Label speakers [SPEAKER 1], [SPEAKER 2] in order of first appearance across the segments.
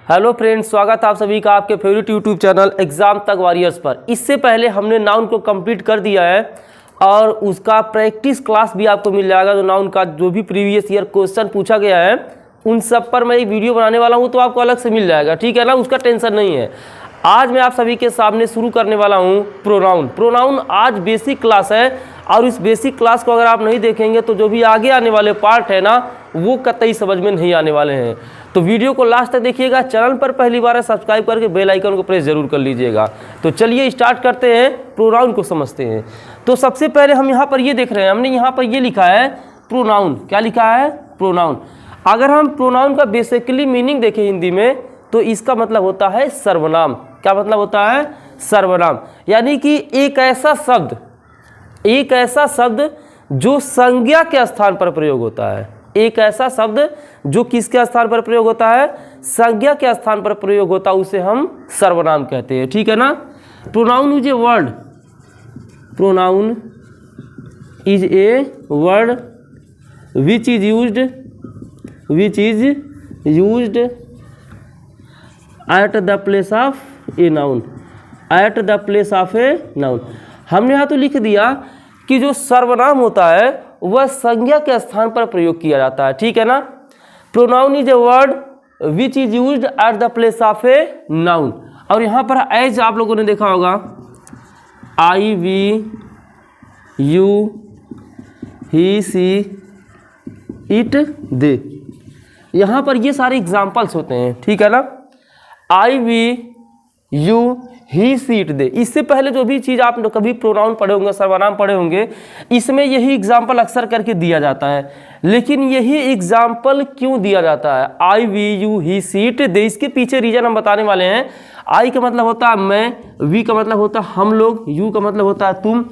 [SPEAKER 1] Hello friends, स्वागत है आप सभी का आपके फेवरेट यूट्यूब चैनल एग्जाम तक वॉरियर्स पर। इससे पहले हमने नाउन को कंप्लीट कर दिया है और उसका प्रैक्टिस क्लास भी आपको मिल जाएगा। तो नाउन का जो भी प्रीवियस ईयर क्वेश्चन पूछा गया है उन सब पर मैं एक वीडियो बनाने वाला हूं, तो आपको अलग से मिल जाएगा, ठीक है ना। उसका टेंशन नहीं है। आज मैं आप सभी के सामने शुरू करने वाला हूं प्रोनाउन आज बेसिक क्लास है और इस बेसिक क्लास को अगर आप नहीं देखेंगे तो जो भी आगे आने वाले पार्ट है ना वो कतई समझ में नहीं आने वाले हैं। तो वीडियो को लास्ट तक देखिएगा। चैनल पर पहली बार है सब्सक्राइब करके बेल आइकन को प्रेस जरूर कर लीजिएगा। तो चलिए स्टार्ट करते हैं, प्रोनाउन को समझते हैं। तो सबसे पहले हम यहाँ पर ये देख रहे हैं, हमने यहाँ पर ये लिखा है प्रोनाउन। क्या लिखा है? प्रोनाउन। अगर हम प्रोनाउन का बेसिकली मीनिंग देखें हिंदी में तो इसका मतलब होता है सर्वनाम। क्या मतलब होता है? सर्वनाम। यानी कि एक ऐसा शब्द जो संज्ञा के स्थान पर प्रयोग होता है। एक ऐसा शब्द जो किसके स्थान पर प्रयोग होता है? संज्ञा के स्थान पर प्रयोग होता है, उसे हम सर्वनाम कहते हैं, ठीक है ना। Pronoun is a word, pronoun is a word which is used at the place of a noun, eight the place of a noun. हमने यहाँ तो लिख दिया कि जो सर्वनाम होता है वह संज्ञा के स्थान पर प्रयोग किया जाता है, ठीक है ना। Pronoun is a word which is used at the place of a noun. और यहाँ पर एज आप लोगों ने देखा होगा, I we you he she it they. यहाँ पर ये सारे एग्जाम्पल्स होते हैं, ठीक है ना। I we you he she it they. इससे पहले जो भी चीज़ आप कभी प्रोनाउन पढ़े होंगे, सर्वनाम पढ़े होंगे, इसमें यही एग्जाम्पल अक्सर करके दिया जाता है। लेकिन यही एग्जाम्पल क्यों दिया जाता है? I we you he she it they, इसके पीछे रीजन हम बताने वाले हैं। आई का मतलब होता है मैं, वी का मतलब होता है हम लोग, यू का मतलब होता है तुम,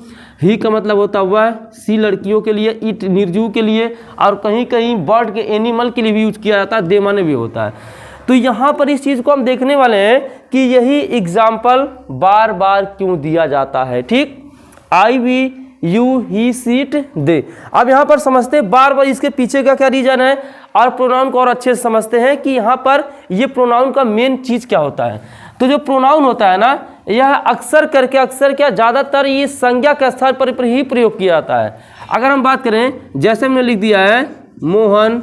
[SPEAKER 1] ही का मतलब होता है वह, सी लड़कियों के लिए, इट निर्जीव के लिए, और कहीं कहीं बर्ड के एनिमल के लिए भी यूज किया जाता है, दे माने भी होता है। तो यहाँ पर इस चीज़ को हम देखने वाले हैं कि यही एग्जाम्पल बार बार क्यों दिया जाता है, ठीक। I we you he she it they. अब यहाँ पर समझते हैं बार बार इसके पीछे का क्या रीजन है, और प्रोनाउन को और अच्छे से समझते हैं कि यहाँ पर ये प्रोनाउन का मेन चीज़ क्या होता है। तो जो प्रोनाउन होता है ना, यह अक्सर क्या ज़्यादातर ये संज्ञा के स्थान पर ही प्रयोग किया जाता है। अगर हम बात करें, जैसे हमने लिख दिया है Mohan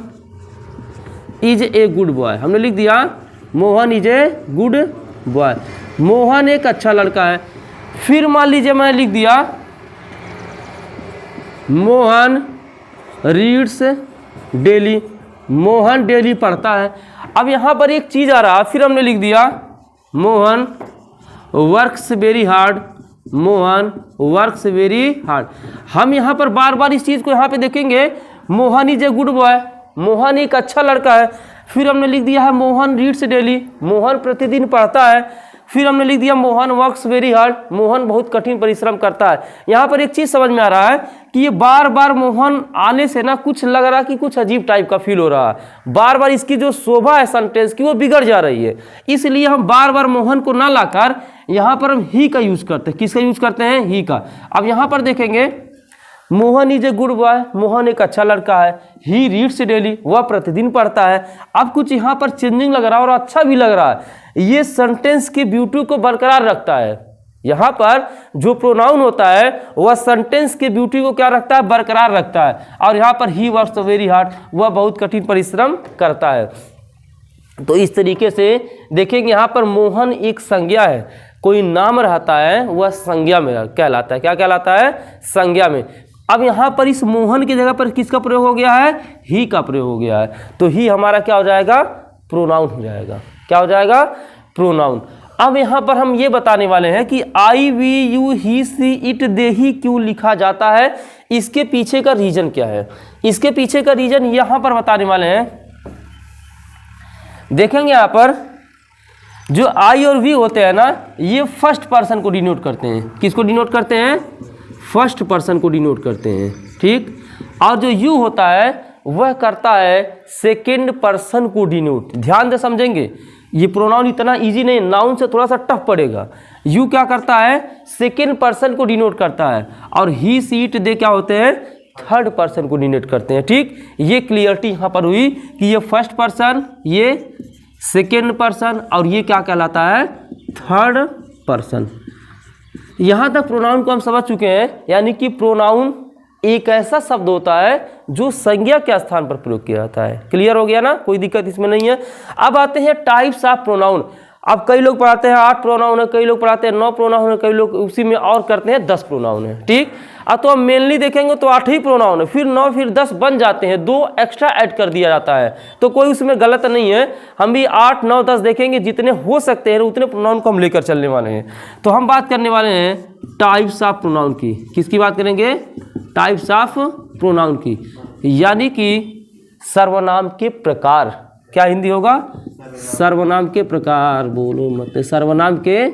[SPEAKER 1] is a good boy, हमने लिख दिया Mohan is a good boy, Mohan एक अच्छा लड़का है। फिर मान लीजिए मैंने लिख दिया Mohan reads daily, Mohan daily पढ़ता है। अब यहाँ पर एक चीज़ आ रहा, फिर हमने लिख दिया Mohan works very hard, Mohan works very hard. हम यहाँ पर बार बार इस चीज़ को यहाँ पे देखेंगे, Mohan is a good boy, Mohan एक अच्छा लड़का है। फिर हमने लिख दिया है मोहन रीड्स डेली, मोहन प्रतिदिन पढ़ता है। फिर हमने लिख दिया Mohan works very hard, Mohan बहुत कठिन परिश्रम करता है। यहाँ पर एक चीज़ समझ में आ रहा है कि ये बार बार मोहन आने से ना कुछ लग रहा है कि कुछ अजीब टाइप का फील हो रहा है। बार बार इसकी जो शोभा है सेंटेंस की वो बिगड़ जा रही है। इसलिए हम बार बार मोहन को ना लाकर यहाँ पर हम ही का यूज़ करते हैं। किसका यूज़ करते हैं? ही का। अब यहाँ पर देखेंगे Mohan is a good boy, Mohan एक अच्छा लड़का है। ही रीड्स डेली, वह प्रतिदिन पढ़ता है। अब कुछ यहाँ पर चेंजिंग लग रहा है और अच्छा भी लग रहा है। ये सेंटेंस की ब्यूटी को बरकरार रखता है। यहाँ पर जो प्रोनाउन होता है वह सेंटेंस की ब्यूटी को क्या रखता है? बरकरार रखता है। और यहाँ पर ही वर्क्स वेरी हार्ड, वह बहुत कठिन परिश्रम करता है। तो इस तरीके से देखेंगे यहाँ पर मोहन एक संज्ञा है, कोई नाम रहता है वह संज्ञा में कहलाता है। क्या कहलाता है? संज्ञा में। अब यहाँ पर इस मोहन की जगह पर किसका प्रयोग हो गया है? ही का प्रयोग हो गया है। तो ही हमारा क्या हो जाएगा? प्रोनाउन हो जाएगा। क्या हो जाएगा? प्रोनाउन। अब यहाँ पर हम ये बताने वाले हैं कि I we you he she it they ही क्यों लिखा जाता है, इसके पीछे का रीजन क्या है। इसके पीछे का रीजन यहाँ पर बताने वाले हैं। देखेंगे यहाँ पर जो आई और वी होते हैं ना, ये फर्स्ट पर्सन को डिनोट करते हैं। किसको डिनोट करते हैं? फर्स्ट पर्सन को डिनोट करते हैं, ठीक। और जो यू होता है वह करता है सेकेंड पर्सन को डिनोट। ध्यान से समझेंगे, ये प्रोनाउन इतना इजी नहीं, नाउन से थोड़ा सा टफ पड़ेगा। यू क्या करता है? सेकेंड पर्सन को डिनोट करता है। और ही सी इट दे क्या होते हैं? थर्ड पर्सन को डिनोट करते हैं। ठीक, ये क्लियरिटी यहाँ पर हुई कि ये फर्स्ट पर्सन, ये सेकेंड पर्सन, और ये क्या कहलाता है, थर्ड पर्सन। यहाँ तक प्रोनाउन को हम समझ चुके हैं, यानी कि प्रोनाउन एक ऐसा शब्द होता है जो संज्ञा के स्थान पर प्रयोग किया जाता है। क्लियर हो गया ना, कोई दिक्कत इसमें नहीं है। अब आते हैं टाइप्स ऑफ प्रोनाउन। अब कई लोग पढ़ाते हैं 8 प्रोनाउन है, कई लोग पढ़ाते हैं 9 प्रोनाउन है, कई लोग उसी में और करते हैं 10 प्रोनाउन है। ठीक, अब तो हम मेनली देखेंगे तो 8 ही प्रोनाउन है, फिर 9 फिर 10 बन जाते हैं, 2 एक्स्ट्रा ऐड कर दिया जाता है, तो कोई उसमें गलत नहीं है। हम भी 8, 9, 10 देखेंगे, जितने हो सकते हैं उतने प्रोनाउन को हम लेकर चलने वाले हैं। तो हम बात करने वाले हैं टाइप्स ऑफ प्रोनाउन की। किसकी बात करेंगे, टाइप्स ऑफ प्रोनाउन की, यानी कि सर्वनाम के प्रकार। क्या हिंदी होगा, सर्वनाम के प्रकार, बोलो मत, सर्वनाम के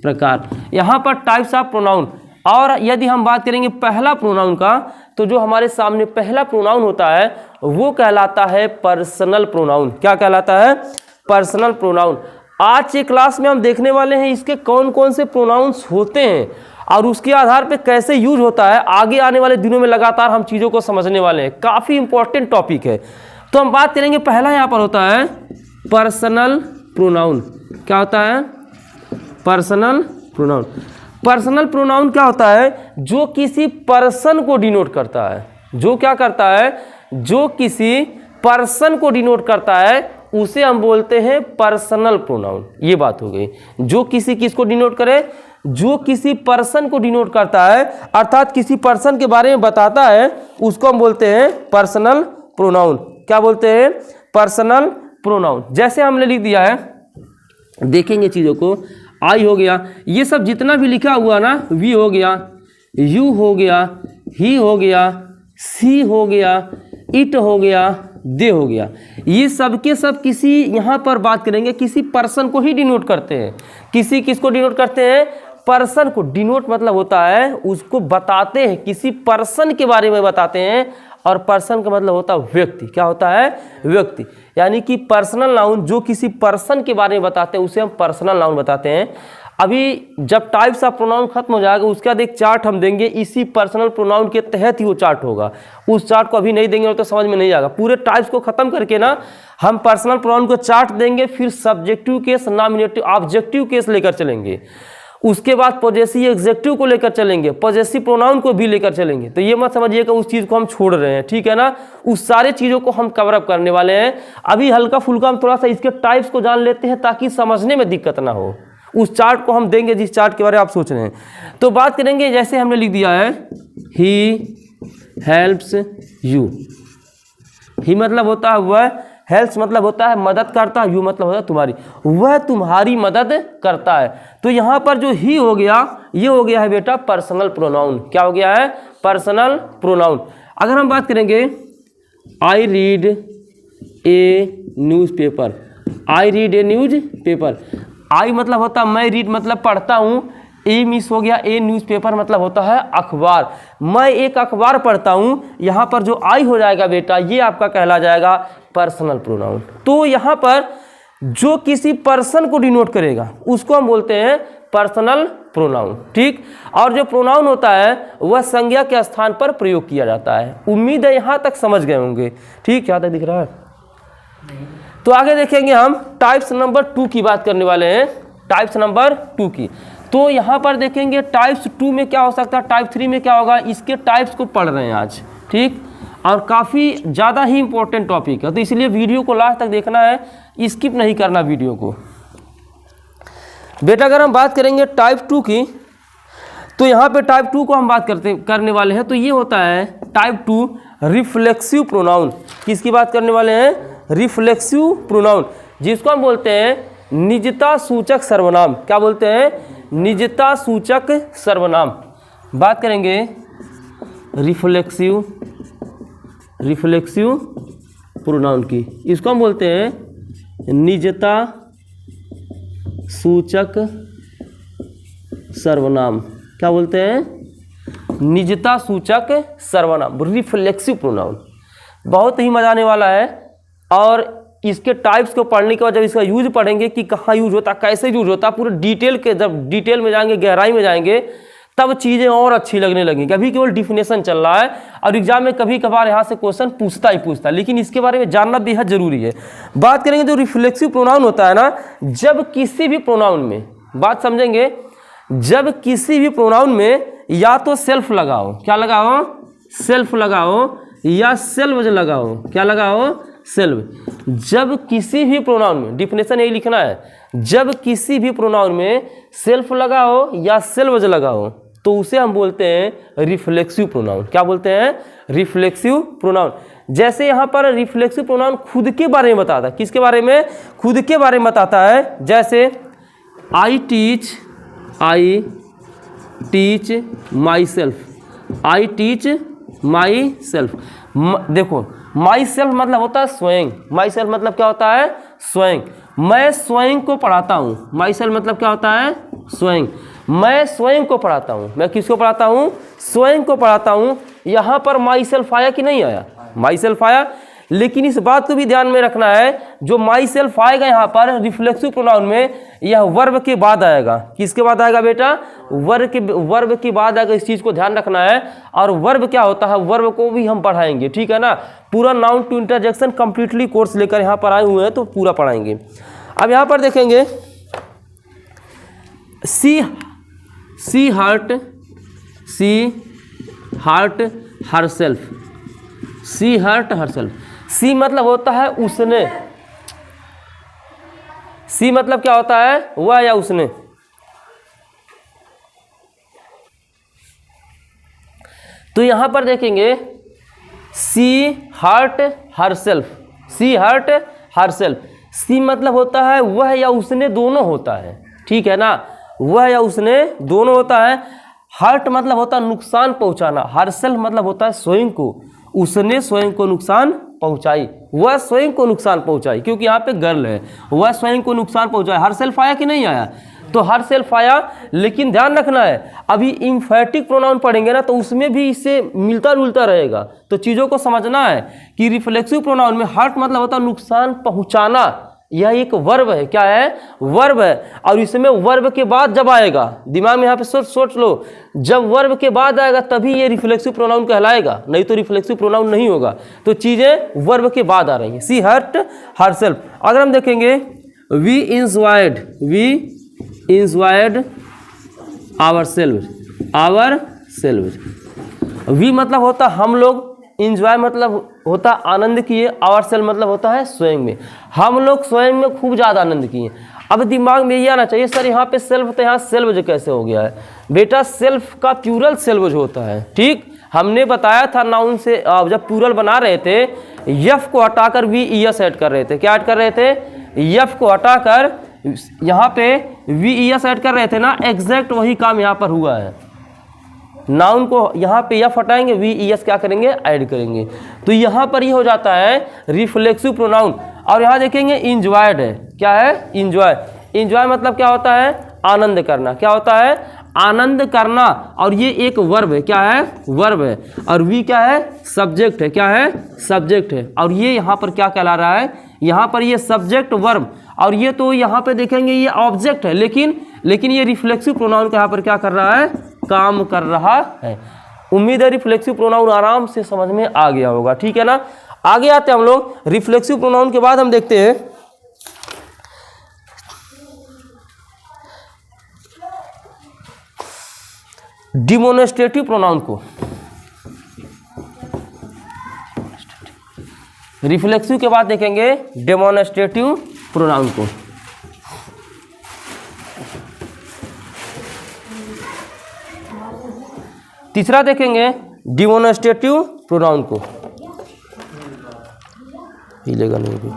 [SPEAKER 1] प्रकार। यहाँ पर टाइप्स ऑफ प्रोनाउन। और यदि हम बात करेंगे पहला प्रोनाउन का, तो जो हमारे सामने पहला प्रोनाउन होता है वो कहलाता है पर्सनल प्रोनाउन। क्या कहलाता है, पर्सनल प्रोनाउन। आज के क्लास में हम देखने वाले हैं इसके कौन कौन से प्रोनाउंस होते हैं और उसके आधार पे कैसे यूज होता है। आगे आने वाले दिनों में लगातार हम चीज़ों को समझने वाले हैं, काफ़ी इंपॉर्टेंट टॉपिक है। तो हम बात करेंगे, पहला यहाँ पर होता है पर्सनल प्रोनाउन। क्या होता है, पर्सनल प्रोनाउन। पर्सनल प्रोनाउन क्या होता है, जो किसी पर्सन को डिनोट करता है। जो क्या करता है, जो किसी पर्सन को डिनोट करता है उसे हम बोलते हैं पर्सनल प्रोनाउन। ये बात हो गई। जो किसी किसको डिनोट करे, जो किसी पर्सन को डिनोट करता है, अर्थात किसी पर्सन के बारे में बताता है, उसको हम बोलते हैं पर्सनल प्रोनाउन। क्या बोलते हैं, पर्सनल प्रोनाउन। जैसे हमने लिख दिया है, देखेंगे चीज़ों को, आई हो गया, ये सब जितना भी लिखा हुआ ना, वी हो गया, यू हो गया, ही हो गया, सी हो गया, इट हो गया, दे हो गया, ये सब के सब किसी, यहाँ पर बात करेंगे, किसी पर्सन को ही डिनोट करते हैं। किसी किसको डिनोट करते हैं, पर्सन को। डिनोट मतलब होता है उसको बताते हैं, किसी पर्सन के बारे में बताते हैं, और पर्सन का मतलब होता है व्यक्ति। क्या होता है, व्यक्ति। यानी कि पर्सनल नाउन जो किसी पर्सन के बारे में बताते हैं उसे हम पर्सनल नाउन बताते हैं। अभी जब टाइप्स ऑफ प्रोनाउन खत्म हो जाएगा उसके बाद एक चार्ट हम देंगे, इसी पर्सनल प्रोनाउन के तहत ही वो चार्ट होगा। उस चार्ट को अभी नहीं देंगे तो समझ में नहीं आएगा। पूरे टाइप्स को खत्म करके ना हम पर्सनल प्रोनाउन को चार्ट देंगे, फिर subjective case, nominative, objective case लेकर चलेंगे। उसके बाद पॉजेसिव एग्जेक्टिव को लेकर चलेंगे, पॉजेसिव प्रोनाउन को भी लेकर चलेंगे। तो ये मत समझिएगा उस चीज़ को हम छोड़ रहे हैं, ठीक है ना। उस सारे चीज़ों को हम कवर अप करने वाले हैं। अभी हल्का फुल्का हम थोड़ा सा इसके टाइप्स को जान लेते हैं ताकि समझने में दिक्कत ना हो। उस चार्ट को हम देंगे जिस चार्ट के बारे में आप सोच रहे हैं। तो बात करेंगे, जैसे हमने लिख दिया है, ही हेल्प्स यू। ही मतलब होता है वह, हेल्प्स मतलब होता है मदद करता है, यू मतलब होता है तुम्हारी, वह तुम्हारी मदद करता है। तो यहाँ पर जो ही हो गया, ये हो गया है बेटा पर्सनल प्रोनाउन। क्या हो गया है, पर्सनल प्रोनाउन। अगर हम बात करेंगे, I read a newspaper. I read a newspaper. I मतलब होता है मैं, रीड मतलब पढ़ता हूँ, ए मिस हो गया, ए न्यूज़पेपर मतलब होता है अखबार। मैं एक अखबार पढ़ता हूँ। यहाँ पर जो आई हो जाएगा बेटा, ये आपका कहला जाएगा पर्सनल प्रोनाउन। तो यहाँ पर जो किसी पर्सन को डिनोट करेगा उसको हम बोलते हैं पर्सनल प्रोनाउन, ठीक। और जो प्रोनाउन होता है वह संज्ञा के स्थान पर प्रयोग किया जाता है। उम्मीद है यहाँ तक समझ गए होंगे, ठीक। यहाँ तक दिख रहा है। तो आगे देखेंगे हम टाइप्स नंबर 2 की बात करने वाले हैं, टाइप्स नंबर 2 की। तो यहाँ पर देखेंगे टाइप्स 2 में क्या हो सकता है, टाइप 3 में क्या होगा, इसके टाइप्स को पढ़ रहे हैं आज, ठीक। और काफ़ी ज़्यादा ही इंपॉर्टेंट टॉपिक है, तो इसलिए वीडियो को लास्ट तक देखना है, स्किप नहीं करना वीडियो को बेटा। अगर हम बात करेंगे टाइप 2 की, तो यहाँ पे टाइप 2 को हम बात करने वाले हैं। तो ये होता है टाइप 2 रिफ्लेक्सिव प्रोनाउन। किसकी बात करने वाले हैं, रिफ्लेक्सिव प्रोनाउन, जिसको हम बोलते हैं निजता सूचक सर्वनाम। क्या बोलते हैं, निजता सूचक सर्वनाम। बात करेंगे रिफ्लेक्सिव प्रोनाउन की, इसको हम बोलते हैं निजता सूचक सर्वनाम। क्या बोलते हैं, निजता सूचक सर्वनाम, रिफ्लेक्सिव प्रोनाउन। बहुत ही मजा आने वाला है। और इसके टाइप्स को पढ़ने के बाद जब इसका यूज पढ़ेंगे कि कहाँ यूज होता, कैसे यूज होता, पूरे डिटेल के, जब डिटेल में जाएंगे, गहराई में जाएंगे, तब चीज़ें और अच्छी लगने लगेंगी। अभी केवल डिफिनेशन चल रहा है और एग्जाम में कभी कभार यहाँ से क्वेश्चन पूछता ही पूछता है, लेकिन इसके बारे में जानना बेहद जरूरी है। बात करेंगे जो रिफ्लेक्सिव प्रोनाउन होता है ना, जब किसी भी प्रोनाउन में, बात समझेंगे, जब किसी भी प्रोनाउन में या तो सेल्फ लगाओ, क्या लगाओ, सेल्फ लगाओ, या सेल्व लगाओ, क्या लगाओ, सेल्व। जब किसी भी प्रोनाउन में, डिफिनेशन यही लिखना है, जब किसी भी प्रोनाउन में सेल्फ लगाओ या सेल्व लगाओ तो उसे हम बोलते हैं रिफ्लेक्सिव प्रोनाउन। क्या बोलते हैं, रिफ्लेक्सिव प्रोनाउन। जैसे यहाँ पर रिफ्लेक्सिव प्रोनाउन खुद के बारे में बताता है, किसके बारे में, खुद के बारे में बताता है। जैसे I teach my self, I teach my self. देखो माई सेल्फ मतलब होता है स्वयं, माई सेल्फ मतलब क्या होता है, स्वयं। मैं स्वयं को पढ़ाता हूँ, माई सेल्फ मतलब क्या होता है, स्वयं। मैं स्वयं को पढ़ाता हूँ, मैं किसको पढ़ाता हूँ, स्वयं को पढ़ाता हूँ। यहाँ पर माई सेल्फ आया कि नहीं आया, माई सेल्फ आया। लेकिन इस बात को भी ध्यान में रखना है, जो माई सेल्फ आएगा यहाँ पर रिफ्लेक्सिव प्रोनाउन में, यह वर्ब के बाद आएगा। किसके बाद आएगा बेटा, वर्ब के बाद आएगा। इस चीज़ को ध्यान रखना है। और वर्ब क्या होता है, वर्ब को भी हम पढ़ाएंगे, ठीक है ना। पूरा noun to interjection completely course लेकर यहाँ पर आए हुए हैं, तो पूरा पढ़ाएंगे। अब यहाँ पर देखेंगे सी हार्ट हरसेल्फ, सी हर्ट हरसेल्फ। सी मतलब होता है उसने, सी मतलब क्या होता है, वह या उसने। तो यहां पर देखेंगे सी हर्ट हरसेल्फ, सी हर्ट हरसेल्फ। सी मतलब होता है वह या उसने, दोनों होता है, ठीक है ना, वह या उसने दोनों होता है। हर्ट मतलब होता है नुकसान पहुंचाना, हरसेल्फ मतलब होता है स्वयं को, उसने स्वयं को नुकसान पहुंचाई, वह स्वयं को नुकसान पहुंचाई, क्योंकि यहाँ पे गर्ल है, वह स्वयं को नुकसान पहुंचाया। हरसेल्फ आया कि नहीं आया, तो हरसेल्फ आया। लेकिन ध्यान रखना है, अभी इम्फेटिक प्रोनाउन पढ़ेंगे ना, तो उसमें भी इससे मिलता जुलता रहेगा। तो चीज़ों को समझना है कि रिफ्लेक्सिव प्रोनाउन में हर्ट मतलब होता है नुकसान पहुंचाना, यह एक वर्ब है। क्या है, वर्ब है। और इसमें वर्ब के बाद जब आएगा, दिमाग में यहाँ पे सोच लो, जब वर्ब के बाद आएगा तभी ये रिफ्लेक्सिव प्रोनाउन कहलाएगा, नहीं तो रिफ्लेक्सिव प्रोनाउन नहीं होगा। तो चीज़ें वर्ब के बाद आ रही हैं। She hurt herself. अगर हम देखेंगे we enjoyed ourself. We मतलब होता हम लोग, इंजॉय मतलब होता आनंद किए, आवर सेल्फ मतलब होता है स्वयं में। हम लोग स्वयं में खूब ज़्यादा आनंद किए। अब दिमाग में ये आना चाहिए, सर यहाँ पे सेल्फ तो यहाँ सेल्वज कैसे हो गया है। बेटा सेल्फ का प्लूरल सेल्वज होता है, ठीक। हमने बताया था नाउन से जब प्लूरल बना रहे थे, यफ को हटाकर वी ईएस ऐड कर रहे थे। क्या ऐड कर रहे थे, यफ को हटाकर यहाँ पे वी ईएस ऐड कर रहे थे ना। एग्जैक्ट वही काम यहाँ पर हुआ है। नाउन को यहाँ पे यफ हटाएंगे, वी ईएस क्या करेंगे, ऐड करेंगे। तो यहाँ पर ये हो जाता है रिफ्लेक्सिव प्रोनाउन। और यहाँ देखेंगे इंजॉयड है, क्या है, इंजॉय। इंजॉय मतलब क्या होता है, आनंद करना। क्या होता है, आनंद करना। और ये एक वर्ब है, क्या है, वर्ब है। और वी क्या है, सब्जेक्ट है। क्या है, सब्जेक्ट है। और ये यहाँ पर क्या कहला रहा है, यहाँ पर ये सब्जेक्ट वर्ब, और ये तो यहाँ पे देखेंगे ये ऑब्जेक्ट है। लेकिन ये रिफ्लेक्सिव प्रोनाउन का यहाँ पर क्या कर रहा है, काम कर रहा है। उम्मीद है रिफ्लेक्सिव प्रोनाउन आराम से समझ में आ गया होगा, ठीक है ना। आगे आते हैं हम लोग। रिफ्लेक्सिव प्रोनाउन के बाद हम देखते हैं डिमोन्स्ट्रेटिव प्रोनाउन को। रिफ्लेक्सिव के बाद देखेंगे डेमोन्स्ट्रेटिव प्रोनाउन को। तीसरा देखेंगे डिमोन्स्ट्रेटिव प्रोनाउन को। हिलेगा नहीं, भी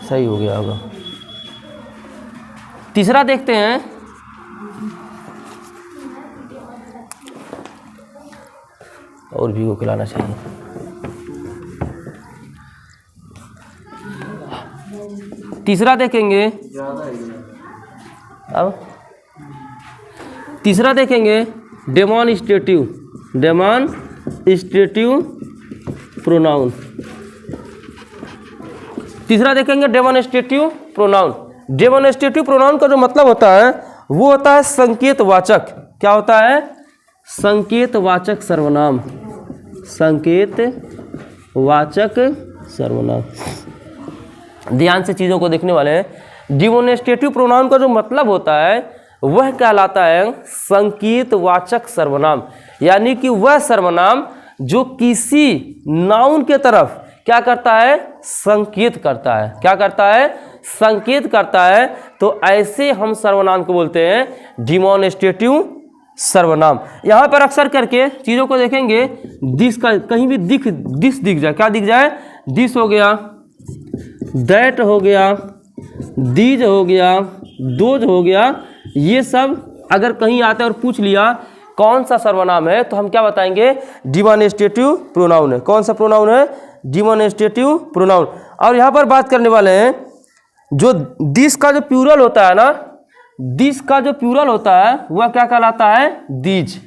[SPEAKER 1] सही हो गया होगा। तीसरा देखते हैं और भी वो खिलाना चाहिए। तीसरा देखेंगे, अब तीसरा देखेंगे डेमोन्स्ट्रेटिव प्रोनाउन। तीसरा देखेंगे डेमोन्स्ट्रेटिव प्रोनाउन। डेमोन्स्ट्रेटिव प्रोनाउन का जो मतलब होता है वो होता है संकेतवाचक। क्या होता है? संकेतवाचक सर्वनाम। संकेतवाचक सर्वनाम। ध्यान से चीज़ों को देखने वाले हैं। डिमोनेस्ट्रेटिव प्रोनाउन का जो मतलब होता है वह कहलाता है संकेतवाचक सर्वनाम, यानी कि वह सर्वनाम जो किसी नाउन के तरफ क्या करता है? संकेत करता है। क्या करता है? संकेत करता है। तो ऐसे हम सर्वनाम को बोलते हैं डिमोनेस्ट्रेटिव सर्वनाम। यहाँ पर अक्सर करके चीज़ों को देखेंगे, दिस का कहीं भी दिस दिख जाए, क्या दिख जाए? दिस हो गया, दैट हो गया, दीज हो गया, दोज हो गया, ये सब अगर कहीं आता है और पूछ लिया कौन सा सर्वनाम है तो हम क्या बताएंगे? डिमोनेस्ट्रेटिव प्रोनाउन है। कौन सा प्रोनाउन है? डिमोनेस्ट्रेटिव प्रोनाउन। और यहाँ पर बात करने वाले हैं जो दिस का जो प्लूरल होता है ना, दिस का जो प्लूरल होता है वह क्या कहलाता है? दीज।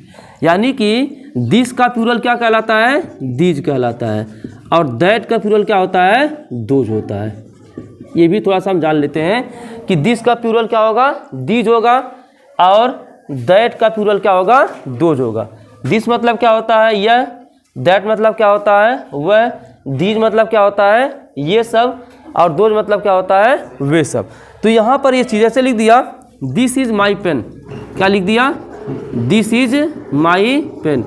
[SPEAKER 1] यानी कि दिस का प्लूरल क्या कहलाता है? दीज कहलाता है। और दैट का प्लूरल क्या होता है? दोज होता है। ये भी थोड़ा सा हम जान लेते हैं कि दिस का प्लूरल क्या होगा? दीज होगा, और दैट का प्लूरल क्या होगा? दोज होगा। दिस मतलब क्या होता है? यह। दैट मतलब क्या होता है? वह। दीज मतलब क्या होता है? ये सब। और दोज मतलब क्या होता है? वे सब। तो यहाँ पर ये चीज़ ऐसे लिख दिया, दिस इज माई पेन। क्या लिख दिया? This is my pen.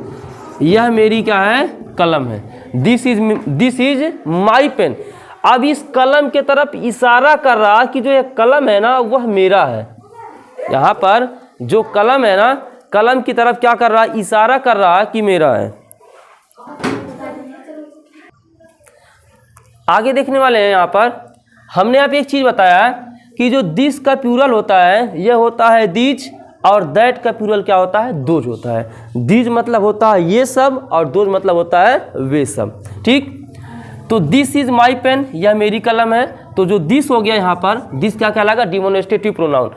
[SPEAKER 1] यह मेरी क्या है? कलम है। This is my pen. अब इस कलम के तरफ इशारा कर रहा कि जो ये कलम है ना वह मेरा है। यहाँ पर जो कलम है ना, कलम की तरफ क्या कर रहा? इशारा कर रहा कि मेरा है। आगे देखने वाले हैं। यहाँ पर हमने यहाँ पे एक चीज़ बताया कि जो दिस का प्लूरल होता है यह होता है दीज, और दैट का प्लूरल क्या होता है? दोज होता है। दीज मतलब होता है ये सब, और दोज मतलब होता है वे सब। ठीक। तो दिस इज माई पेन, यह मेरी कलम है। तो जो दिस हो गया यहाँ पर, दिस क्या कहलाएगा? डिमोनेस्ट्रेटिव प्रोनाउन।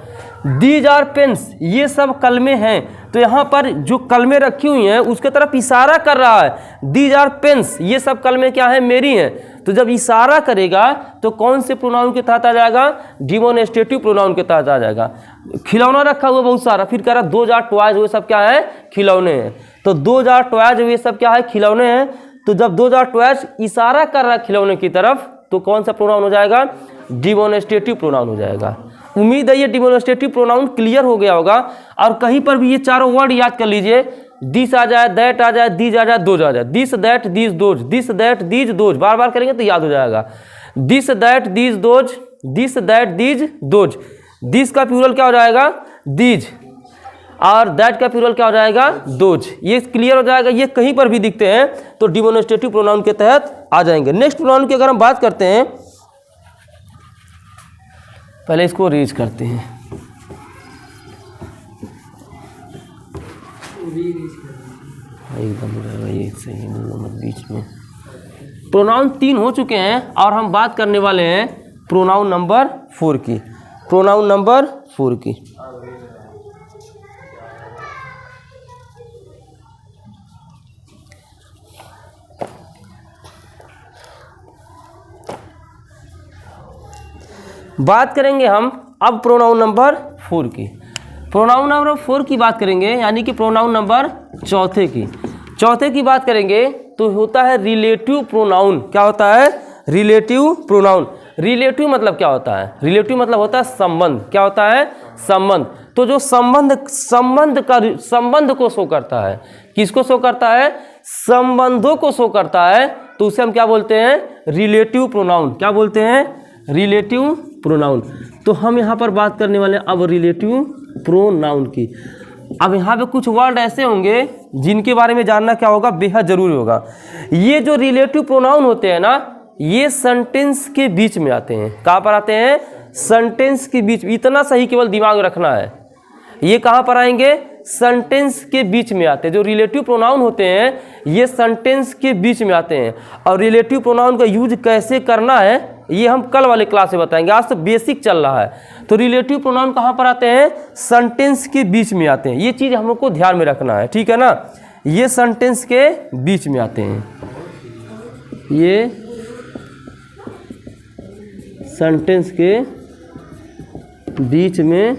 [SPEAKER 1] दीज आर पेन्स, ये सब कलमें हैं। तो यहाँ पर जो कलमें रखी हुई हैं उसके तरफ इशारा कर रहा है। दीज आर पेन्स, ये सब कलमें क्या हैं? मेरी हैं। तो जब इशारा करेगा तो कौन से प्रोनाउन के तहत आ जाएगा? डिमोनेस्ट्रेटिव प्रोनाउन के तहत आ जाएगा। खिलौना रखा हुआ बहुत सारा, फिर कह रहा दोज आर टॉयज, वो सब क्या है? खिलौने हैं। तो दोज आर टॉयज, ये सब क्या है? खिलौने हैं। तो जब दोज आर टॉयज इशारा कर रहा है खिलौने की तरफ, तो कौन सा प्रोनाउन हो जाएगा? डिमोनेस्ट्रेटिव प्रोनाउन हो जाएगा। उम्मीद है ये डिमोनेस्ट्रेटिव प्रोनाउन क्लियर हो गया होगा। और कहीं पर भी ये चारों वर्ड याद कर लीजिए, दिस आ जाए, दैट आ जाए, दीज आ जाए, दोज आ जाए। This that these those, this that these those, बार बार करेंगे तो याद हो जाएगा। This that these those, this that these those. This का प्लूरल क्या हो जाएगा? दीज, और दैट का प्लूरल क्या हो जाएगा? दोज। ये क्लियर हो जाएगा। ये कहीं पर भी दिखते हैं तो डिमोनेस्ट्रेटिव प्रोनाउन के तहत आ जाएंगे। नेक्स्ट प्रोनाउन की अगर हम बात करते हैं, पहले इसको रेज करते हैं। एकदम ये सही बीच में। प्रोनाउन 3 हो चुके हैं और हम बात करने वाले हैं प्रोनाउन नंबर 4 की। प्रोनाउन नंबर 4 की। बात करेंगे हम अब प्रोनाउन नंबर 4 की। प्रोनाउन नंबर 4 की बात करेंगे, यानी कि प्रोनाउन नंबर चौथे की बात करेंगे तो होता है रिलेटिव प्रोनाउन। क्या होता है? Relative pronoun. रिलेटिव मतलब क्या होता है? रिलेटिव मतलब होता है संबंध। क्या होता है? संबंध। तो जो संबंध को शो करता है, किसको शो करता है? संबंधों को शो करता है, तो उसे हम क्या बोलते हैं? Relative pronoun. क्या बोलते हैं? Relative pronoun. तो हम यहाँ पर बात करने वाले अब रिलेटिव प्रोनाउन की। अब यहाँ पे कुछ वर्ड ऐसे होंगे जिनके बारे में जानना क्या होगा? बेहद जरूरी होगा। ये जो रिलेटिव प्रोनाउन होते हैं ना, ये सेंटेंस के बीच में आते हैं। कहाँ पर आते हैं? सेंटेंस के बीच। इतना सही केवल दिमाग में रखना है। ये कहाँ पर आएंगे? सेंटेंस के बीच में आते हैं। जो रिलेटिव प्रोनाउन होते हैं ये सेंटेंस के बीच में आते हैं। और रिलेटिव प्रोनाउन का यूज कैसे करना है ये हम कल वाले क्लास में बताएंगे। आज तो बेसिक चल रहा है। तो रिलेटिव प्रोनाउन कहाँ पर आते हैं? सेंटेंस के बीच में आते हैं। ये चीज़ हम लोग को ध्यान में रखना है, ठीक है ना? ये सेंटेंस के बीच में आते हैं। ये सेंटेंस के बीच में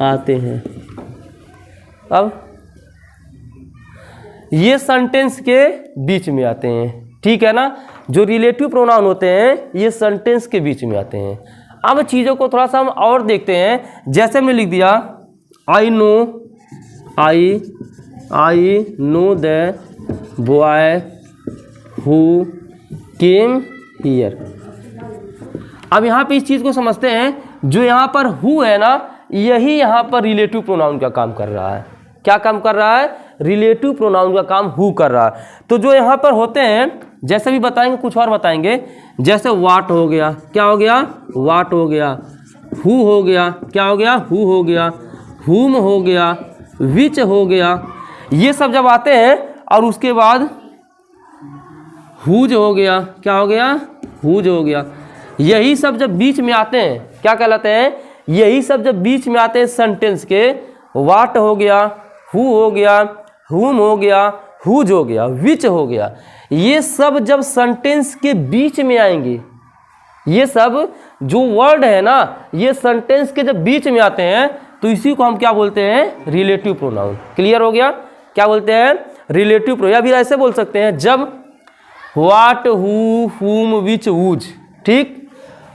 [SPEAKER 1] आते हैं। अब ये सेंटेंस के बीच में आते हैं, ठीक है ना। जो रिलेटिव प्रोनाउन होते हैं ये सेंटेंस के बीच में आते हैं। अब चीज़ों को थोड़ा सा हम और देखते हैं। जैसे हमने लिख दिया I know the boy who came here. अब यहाँ पे इस चीज़ को समझते हैं, जो यहाँ पर हु है ना, यही यहाँ पर रिलेटिव प्रोनाउन का काम कर रहा है। क्या काम कर रहा है? रिलेटिव प्रोनाउन का काम हु कर रहा है। तो जो यहाँ पर होते हैं, जैसे भी बताएंगे कुछ और बताएंगे, जैसे वाट हो गया, क्या हो गया? वाट हो गया। हु हो गया, क्या हो गया? हु हो गया। हुम हो गया, विच हो गया। ये सब जब आते हैं और उसके बाद हुज हो गया, क्या हो गया? हुज हो गया। यही सब जब बीच में आते हैं क्या कहलाते हैं? यही सब जब बीच में आते हैं सेंटेंस के, वाट हो गया, हु हो गया, हुम हो गया, हुज हो गया, विच हो गया, ये सब जब सेंटेंस के बीच में आएंगे, ये सब जो वर्ड है ना, ये सेंटेंस के जब बीच में आते हैं तो इसी को हम क्या बोलते हैं? Relative pronoun. क्लियर हो गया? क्या बोलते हैं? Relative pronoun. या भी ऐसे बोल सकते हैं, जब वाट, हु, हुम, विच, हुज, ठीक,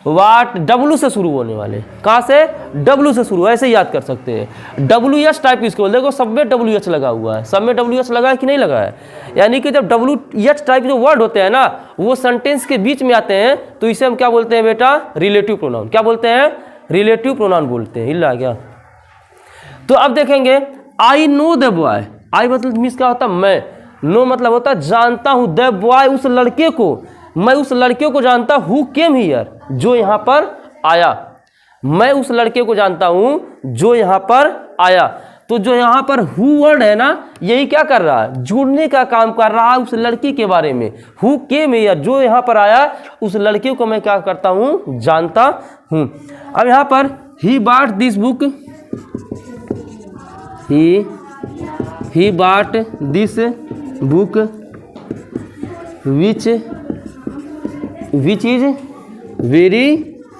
[SPEAKER 1] वाट डब्लू से शुरू होने वाले, कहाँ से? डब्लू से शुरू, ऐसे याद कर सकते हैं। डब्ल्यू एच टाइप इसको बोलते हैं। देखो सब में डब्ल्यू एच लगा हुआ है, सब में डब्ल्यू एच लगा है कि नहीं लगा है? यानी कि जब डब्ल्यू एच टाइप जो वर्ड होते हैं ना, वो सेंटेंस के बीच में आते हैं तो इसे हम क्या बोलते हैं बेटा? Relative pronoun. क्या बोलते हैं? रिलेटिव प्रोनाउन बोलते हैं। हिला क्या? तो अब देखेंगे, आई नो द बॉय। आई मतलब मीन्स क्या होता है? मैं। नो मतलब होता है जानता हूँ। द बॉय उस लड़के को, मैं उस लड़के को जानता हूँ। केम हियर जो यहाँ पर आया, मैं उस लड़के को जानता हूँ जो यहाँ पर आया। तो जो यहाँ पर हु वर्ड है ना, यही क्या कर रहा है? जोड़ने का काम कर रहा है उस लड़की के बारे में। हु केम हियर जो यहाँ पर आया, उस लड़के को मैं क्या करता हूँ? जानता हूँ। अब यहाँ पर he bought this book, he bought this book which is very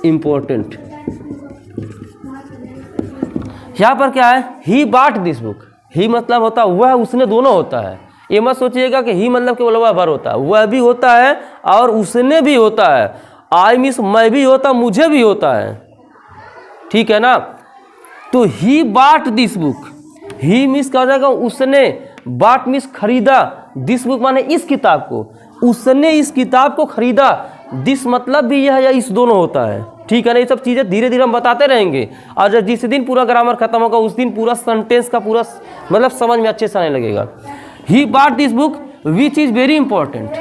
[SPEAKER 1] important. यहाँ पर क्या है? He bought this book. He मतलब होता है वह, उसने, दोनों होता है। ये मत सोचिएगा कि ही मतलब केवल वह भर होता है, वह भी होता है और उसने भी होता है। आई मीन्स मैं भी होता, मुझे भी होता है, ठीक है ना। तो ही bought this book, he means क्या हो जाएगा? उसने। बॉट मीन्स खरीदा। दिस बुक माने इस किताब को, उसने इस किताब को खरीदा। दिस मतलब भी यह या इस दोनों होता है, ठीक है ना। ये सब चीज़ें धीरे धीरे हम बताते रहेंगे और जब जिस दिन पूरा ग्रामर खत्म होगा उस दिन पूरा सेंटेंस का पूरा मतलब समझ में अच्छे से आने लगेगा। ही bought this book which is very important.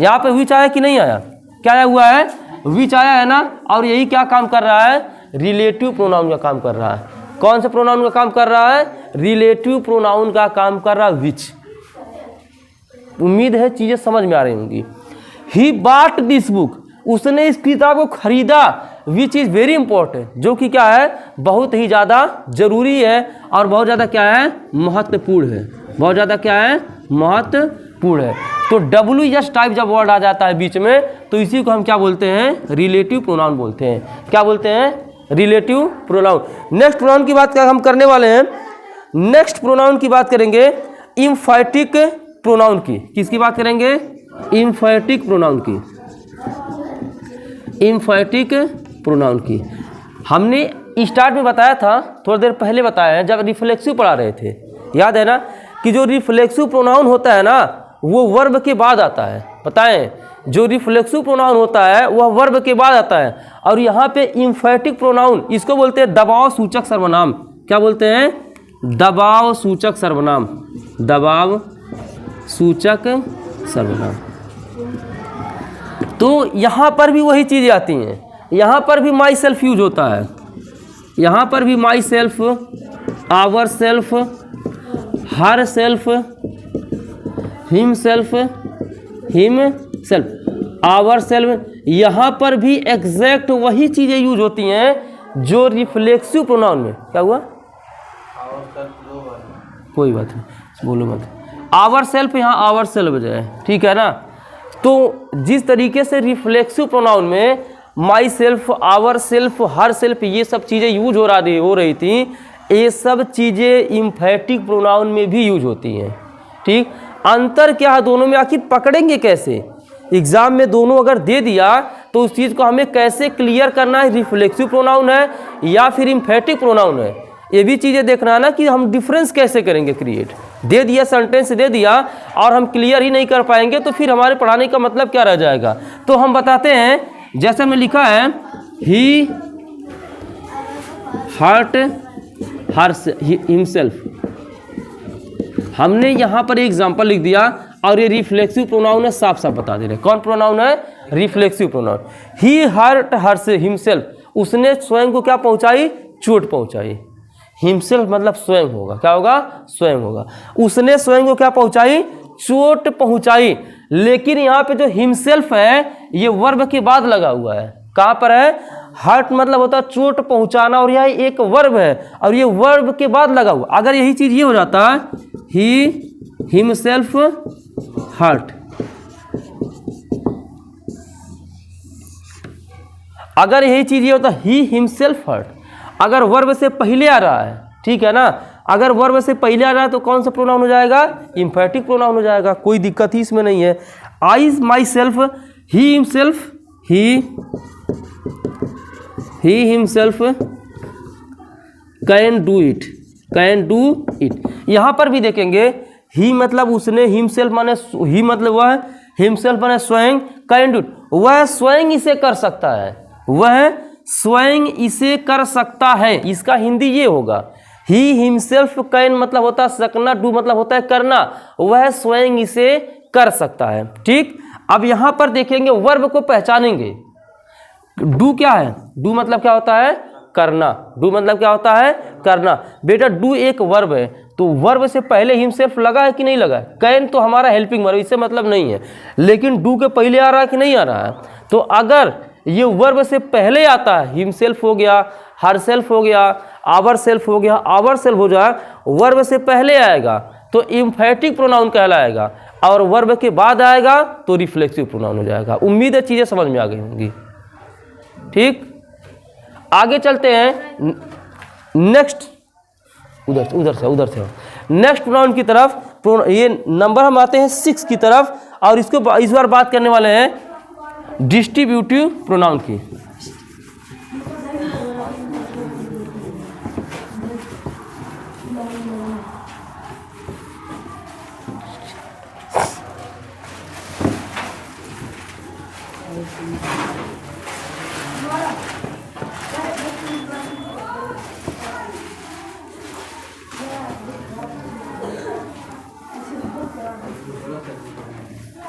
[SPEAKER 1] यहाँ पे विच आया कि नहीं आया? क्या आया हुआ है? विच आया है ना। और यही क्या काम कर रहा है? रिलेटिव प्रोनाउन का काम कर रहा है। कौन से प्रोनाउन का काम कर रहा है? रिलेटिव प्रोनाउन का काम कर रहा है विच। उम्मीद है चीज़ें समझ में आ रही होंगी। ही बॉट दिस बुक, उसने इस किताब को खरीदा। विच इज़ वेरी इंपॉर्टेंट, जो कि क्या है? बहुत ही ज़्यादा जरूरी है और बहुत ज़्यादा क्या है? महत्वपूर्ण है। बहुत ज़्यादा क्या है? महत्वपूर्ण है। तो डब्ल्यू एच टाइप जब वर्ड आ जाता है बीच में तो इसी को हम क्या बोलते हैं? रिलेटिव प्रोनाउन बोलते हैं। क्या बोलते हैं? Relative pronoun. नेक्स्ट प्रोनाउन की बात हम करने वाले हैं। नेक्स्ट प्रोनाउन की बात करेंगे इम्फैटिक प्रोनाउन की। किसकी बात करेंगे? इम्फैटिक प्रोनाउन की। इम्फैटिक प्रोनाउन की हमने स्टार्ट में बताया था, थोड़ी देर पहले बताया है जब रिफ्लेक्सिव पढ़ा रहे थे। याद है ना कि जो रिफ्लेक्सिव प्रोनाउन होता है ना वो वर्ब के बाद आता है। बताएं, जो रिफ्लेक्सिव प्रोनाउन होता है वह वर्ब के बाद आता है। और यहाँ पे इम्फैटिक प्रोनाउन इसको बोलते हैं दबाव सूचक सर्वनाम। क्या बोलते हैं? दबाव सूचक सर्वनाम। दबाव सूचक सर्वनाम। तो यहाँ पर भी वही चीज़ें आती हैं। यहाँ पर भी माई सेल्फ यूज होता है। यहाँ पर भी myself, ourself, herself, himself, ourself. यहाँ पर भी एग्जैक्ट वही चीज़ें यूज होती हैं जो रिफ्लेक्सिव प्रोनाउन में। क्या हुआ? कोई बात नहीं, बोलो मत। आवर सेल्फ यहाँ आवर सेल्फ बजाय, ठीक है ना। तो जिस तरीके से रिफ्लेक्सिव प्रोनाउन में myself, ourself, herself ये सब चीज़ें यूज हो रही थी, ये सब चीज़ें इम्फेटिक प्रोनाउन में भी यूज होती हैं। ठीक, अंतर क्या है दोनों में, आखिर पकड़ेंगे कैसे? एग्जाम में दोनों अगर दे दिया तो उस चीज़ को हमें कैसे क्लियर करना है, रिफ्लेक्सिव प्रोनाउन है या फिर इम्फेटिक प्रोनाउन है, ये भी चीज़ें देखना है ना कि हम डिफरेंस कैसे करेंगे क्रिएट। दे दिया, सेंटेंस दे दिया और हम क्लियर ही नहीं कर पाएंगे तो फिर हमारे पढ़ाने का मतलब क्या रह जाएगा। तो हम बताते हैं, जैसे हमने लिखा है ही हर्ट हिमसेल्फ, हमने यहाँ पर एग्जाम्पल लिख दिया और ये रिफ्लेक्सिव प्रोनाउन है, साफ साफ बता दे रहे। कौन प्रोनाउन है? Reflexive pronoun. He hurt himself, उसने स्वयं को क्या पहुंचाई? चोट पहुंचाई। हिमसेल्फ मतलब स्वयं होगा, क्या होगा? स्वयं होगा। उसने स्वयं को क्या पहुंचाई? चोट पहुंचाई। लेकिन यहाँ पे जो हिमसेल्फ है ये वर्ब के बाद लगा हुआ है। कहाँ पर है? हर्ट मतलब होता है चोट पहुंचाना और यह एक वर्ब है और ये वर्ब के बाद लगा हुआ। अगर यही चीज ये हो जाता ही हिमसेल्फ हर्ट, अगर यही चीज ये होता ही हिमसेल्फ हर्ट, अगर वर्ब से पहले आ रहा है, ठीक है ना, अगर वर्ब से पहले आ रहा है तो कौन सा प्रोनाउन हो जाएगा? इम्फेटिक प्रोनाउन हो जाएगा। कोई दिक्कत ही इसमें नहीं है। I myself, he himself, he himself can do it, can do it. यहाँ पर भी देखेंगे ही मतलब उसने, हिमसेल्फ माने ही मतलब वह, हिमसेल्फ माने स्वयं, कैन डू इट वह स्वयं इसे कर सकता है, वह स्वयं इसे कर सकता है। इसका हिंदी ये होगा, ही हिमसेल्फ कैन मतलब होता है सकना, डू मतलब होता है करना, वह स्वयं इसे कर सकता है। ठीक, अब यहाँ पर देखेंगे वर्ब को पहचानेंगे। डू क्या है? डू मतलब क्या होता है? करना। डू मतलब क्या होता है? करना। बेटा डू एक वर्ब है तो वर्ब से पहले हिमसेल्फ लगा है कि नहीं लगा है? कैन तो हमारा हेल्पिंग वर्ब, इससे मतलब नहीं है, लेकिन डू के पहले आ रहा है कि नहीं आ रहा है? तो अगर ये वर्ब से पहले आता है, हिमसेल्फ हो गया, हरसेल्फ हो गया, आवर सेल्फ हो गया, आवर सेल्फ हो जाए, वर्ब से पहले आएगा तो इम्फेटिक प्रोनाउन कहलाएगा और वर्ब के बाद आएगा तो रिफ्लेक्सिव प्रोनाउन हो जाएगा। उम्मीद है चीज़ें समझ में आ गई होंगी। ठीक, आगे चलते हैं नेक्स्ट, उधर से नेक्स्ट प्रोनाउन की तरफ। ये नंबर हम आते हैं 6 की तरफ और इसको इस बार बात करने वाले हैं डिस्ट्रीब्यूटिव प्रोनाउन की।